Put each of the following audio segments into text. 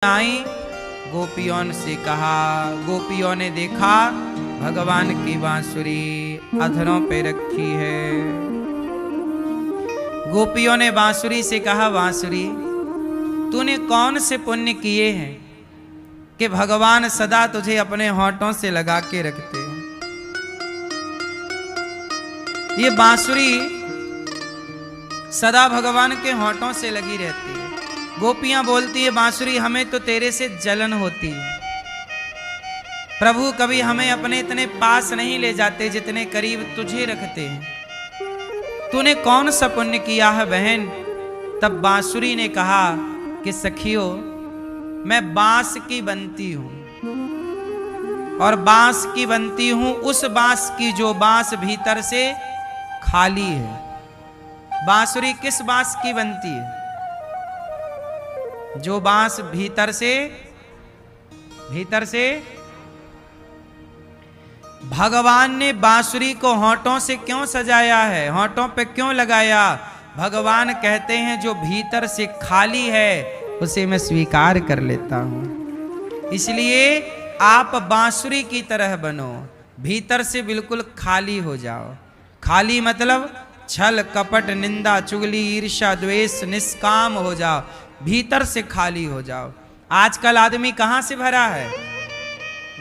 आई गोपियों से कहा। गोपियों ने देखा भगवान की बांसुरी अधरों पे रखी है। गोपियों ने बांसुरी से कहा, बांसुरी तूने कौन से पुण्य किए हैं कि भगवान सदा तुझे अपने होठों से लगा के रखते हैं। ये बांसुरी सदा भगवान के होठों से लगी रहती है। गोपियां बोलती है, बांसुरी हमें तो तेरे से जलन होती है प्रभु, कभी हमें अपने इतने पास नहीं ले जाते जितने करीब तुझे रखते हैं। तूने कौन सा पुण्य किया है बहन। तब बांसुरी ने कहा कि सखियो, मैं बांस की बनती हूं और बांस की बनती हूं उस बांस की जो बांस भीतर से खाली है। बांसुरी किस बांस की बनती है? जो बांस भीतर से भगवान ने बांसुरी को होठों से क्यों सजाया है, होठों पे क्यों लगाया? भगवान कहते हैं जो भीतर से खाली है उसे मैं स्वीकार कर लेता हूं। इसलिए आप बांसुरी की तरह बनो, भीतर से बिल्कुल खाली हो जाओ। खाली मतलब छल कपट निंदा चुगली ईर्ष्या द्वेष निष्काम हो जाओ, भीतर से खाली हो जाओ। आजकल आदमी कहां से भरा है?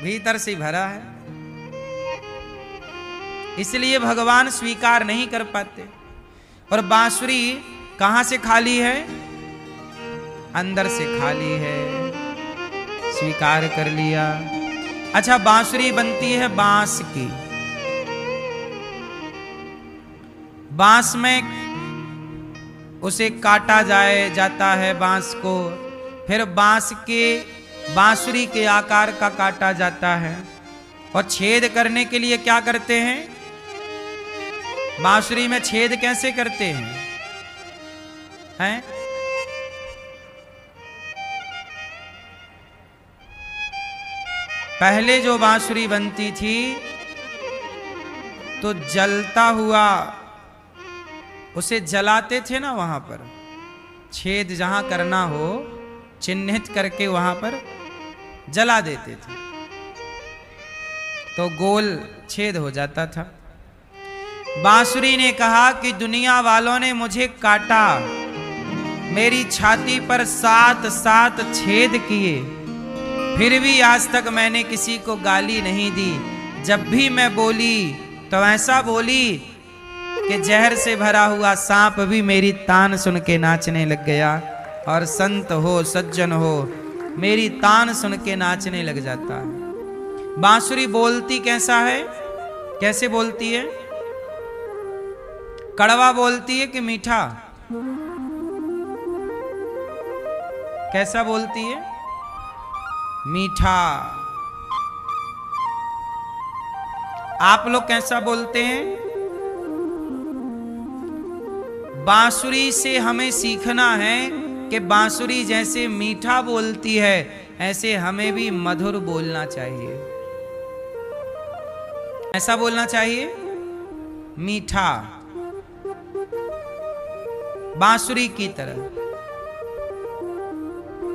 भीतर से भरा है। इसलिए भगवान स्वीकार नहीं कर पाते। और बांसुरी कहां से खाली है? अंदर से खाली है, स्वीकार कर लिया। अच्छा, बांसुरी बनती है बांस की। बांस में उसे काटा जाता है बांस को, फिर बांसुरी के आकार का काटा जाता है। और छेद करने के लिए क्या करते हैं? बांसुरी में छेद कैसे करते हैं? पहले जो बांसुरी बनती थी तो जलता हुआ उसे जलाते थे ना, वहां पर छेद जहां करना हो चिन्हित करके वहां पर जला देते थे तो गोल छेद हो जाता था। बांसुरी ने कहा कि दुनिया वालों ने मुझे काटा, मेरी छाती पर 7 छेद किए, फिर भी आज तक मैंने किसी को गाली नहीं दी। जब भी मैं बोली तो ऐसा बोली कि जहर से भरा हुआ सांप भी मेरी तान सुन के नाचने लग गया, और संत हो सज्जन हो मेरी तान सुन के नाचने लग जाता है। बांसुरी बोलती कैसा है? कैसे बोलती है? कड़वा बोलती है कि मीठा? कैसा बोलती है? मीठा। आप लोग कैसा बोलते हैं? बांसुरी से हमें सीखना है कि बांसुरी जैसे मीठा बोलती है ऐसे हमें भी मधुर बोलना चाहिए। ऐसा बोलना चाहिए, मीठा, बांसुरी की तरह।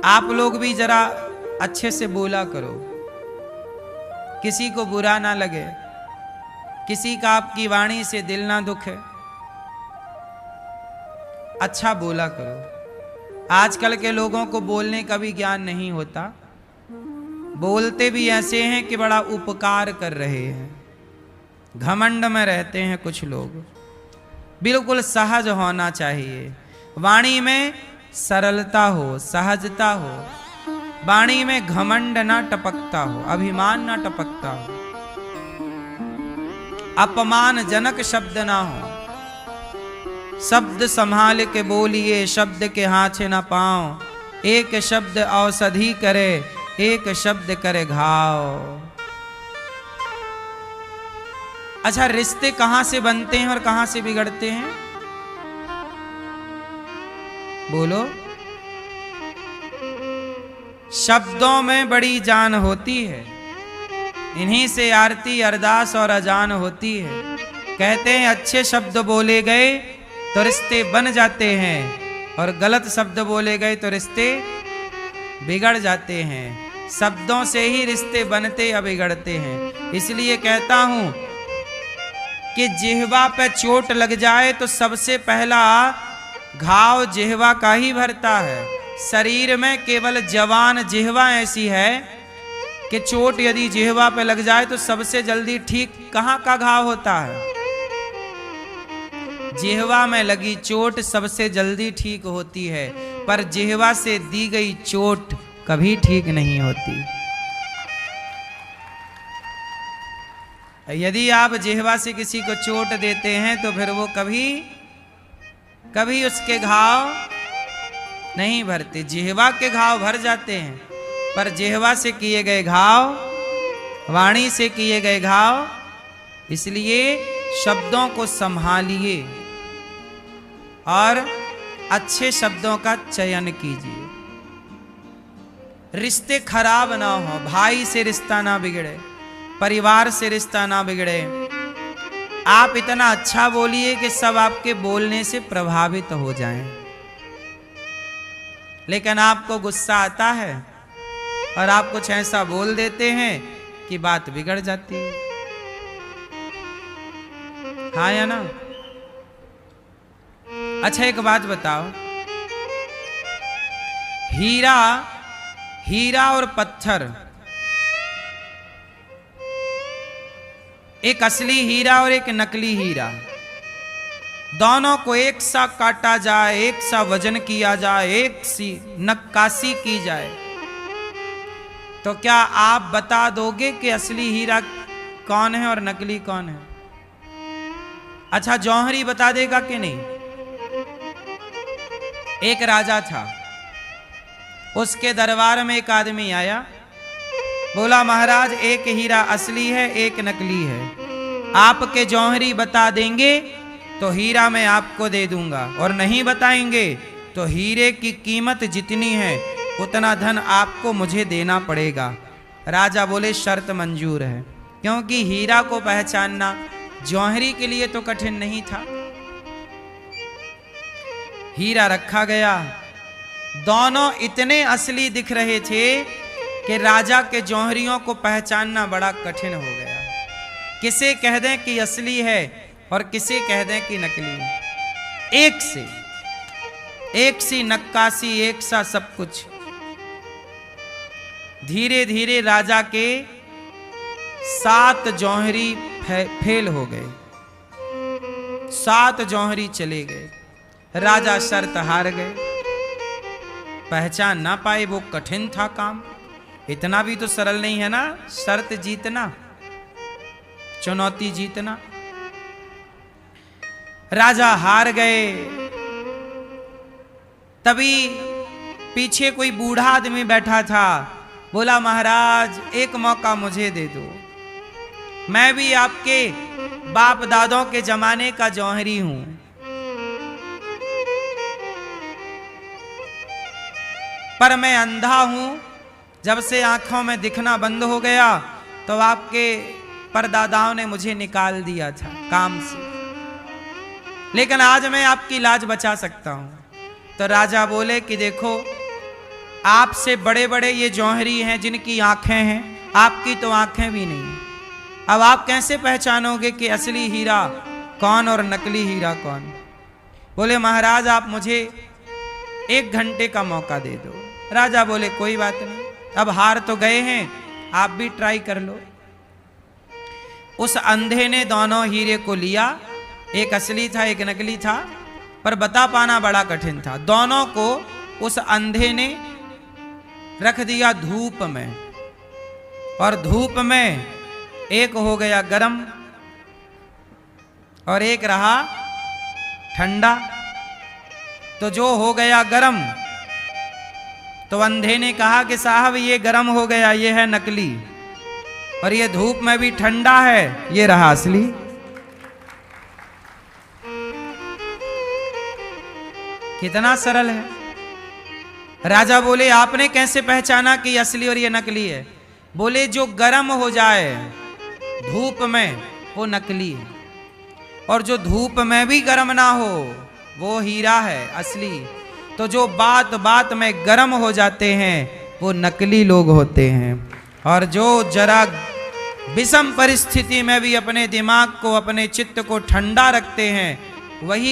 आप लोग भी जरा अच्छे से बोला करो, किसी को बुरा ना लगे, किसी का आपकी वाणी से दिल ना दुखे, अच्छा बोला करो। आजकल के लोगों को बोलने का भी ज्ञान नहीं होता, बोलते भी ऐसे हैं कि बड़ा उपकार कर रहे हैं। घमंड में रहते हैं कुछ लोग। बिल्कुल सहज होना चाहिए, वाणी में सरलता हो, सहजता हो, वाणी में घमंड ना टपकता हो, अभिमान ना टपकता हो, अपमानजनक शब्द ना हो। शब्द संभाल के बोलिए, शब्द के हाथ न पाओ। एक शब्द औषधि करे, एक शब्द करे घाव। अच्छा, रिश्ते कहां से बनते हैं और कहां से बिगड़ते हैं? बोलो। शब्दों में बड़ी जान होती है, इन्हीं से आरती अरदास और अजान होती है। कहते हैं अच्छे शब्द बोले गए तो रिश्ते बन जाते हैं, और गलत शब्द बोले गए तो रिश्ते बिगड़ जाते हैं। शब्दों से ही रिश्ते बनते या बिगड़ते हैं। इसलिए कहता हूं कि जिह्वा पे चोट लग जाए तो सबसे पहला घाव जिह्वा का ही भरता है। शरीर में केवल जवान जिह्वा ऐसी है कि चोट यदि जिह्वा पे लग जाए तो सबसे जल्दी ठीक कहां का घाव होता है? जिह्वा में लगी चोट सबसे जल्दी ठीक होती है, पर जिह्वा से दी गई चोट कभी ठीक नहीं होती। यदि आप जिह्वा से किसी को चोट देते हैं तो फिर वो कभी उसके घाव नहीं भरते। जिह्वा के घाव भर जाते हैं, पर जिह्वा से किए गए घाव, वाणी से किए गए घाव, इसलिए शब्दों को संभालिए और अच्छे शब्दों का चयन कीजिए। रिश्ते खराब ना हो, भाई से रिश्ता ना बिगड़े, परिवार से रिश्ता ना बिगड़े। आप इतना अच्छा बोलिए कि सब आपके बोलने से प्रभावित हो जाएं। लेकिन आपको गुस्सा आता है और आप कुछ ऐसा बोल देते हैं कि बात बिगड़ जाती है। हाँ या ना? अच्छा एक बात बताओ, हीरा और पत्थर, एक असली हीरा और एक नकली हीरा, दोनों को एक सा काटा जाए, एक सा वजन किया जाए, एक सी नक्काशी की जाए, तो क्या आप बता दोगे कि असली हीरा कौन है और नकली कौन है? अच्छा जौहरी बता देगा कि नहीं? एक राजा था, उसके दरबार में एक आदमी आया, बोला महाराज एक हीरा असली है एक नकली है, आपके जौहरी बता देंगे तो हीरा मैं आपको दे दूंगा, और नहीं बताएंगे तो हीरे की कीमत जितनी है उतना धन आपको मुझे देना पड़ेगा। राजा बोले शर्त मंजूर है, क्योंकि हीरा को पहचानना जौहरी के लिए तो कठिन नहीं था। हीरा रखा गया, दोनों इतने असली दिख रहे थे कि राजा के जौहरियों को पहचानना बड़ा कठिन हो गया। किसे कह दें कि असली है और किसे कह दें कि नकली है। एक सी नक्काशी, एक सा सब कुछ। धीरे धीरे राजा के 7 जौहरी फेल हो गए, 7 जौहरी चले गए। राजा शर्त हार गए, पहचान ना पाए। वो कठिन था काम, इतना भी तो सरल नहीं है ना शर्त जीतना, चुनौती जीतना। राजा हार गए। तभी पीछे कोई बूढ़ा आदमी बैठा था, बोला महाराज एक मौका मुझे दे दो, मैं भी आपके बाप दादों के जमाने का जौहरी हूं। पर मैं अंधा हूं, जब से आंखों में दिखना बंद हो गया तो आपके परदादाओं ने मुझे निकाल दिया था काम से, लेकिन आज मैं आपकी लाज बचा सकता हूं। तो राजा बोले कि देखो आपसे बड़े बड़े ये जौहरी हैं जिनकी आंखें हैं, आपकी तो आंखें भी नहीं। अब आप कैसे पहचानोगे कि असली हीरा कौन और नकली हीरा कौन? बोले महाराज आप मुझे 1 घंटे का मौका दे दो। राजा बोले कोई बात नहीं, अब हार तो गए हैं, आप भी ट्राई कर लो। उस अंधे ने दोनों हीरे को लिया, एक असली था एक नकली था, पर बता पाना बड़ा कठिन था। दोनों को उस अंधे ने रख दिया धूप में, और धूप में एक हो गया गरम और एक रहा ठंडा। तो जो हो गया गरम, तो अंधे ने कहा कि साहब ये गरम हो गया, ये है नकली, और ये धूप में भी ठंडा है, ये रहा असली। कितना सरल है। राजा बोले आपने कैसे पहचाना कि असली और ये नकली है? बोले जो गरम हो जाए धूप में वो नकली है, और जो धूप में भी गरम ना हो वो हीरा है असली। तो जो बात बात में गरम हो जाते हैं वो नकली लोग होते हैं। और जो जरा विषम परिस्थिति में भी अपने दिमाग को, अपने चित्त को ठंडा रखते हैं, वही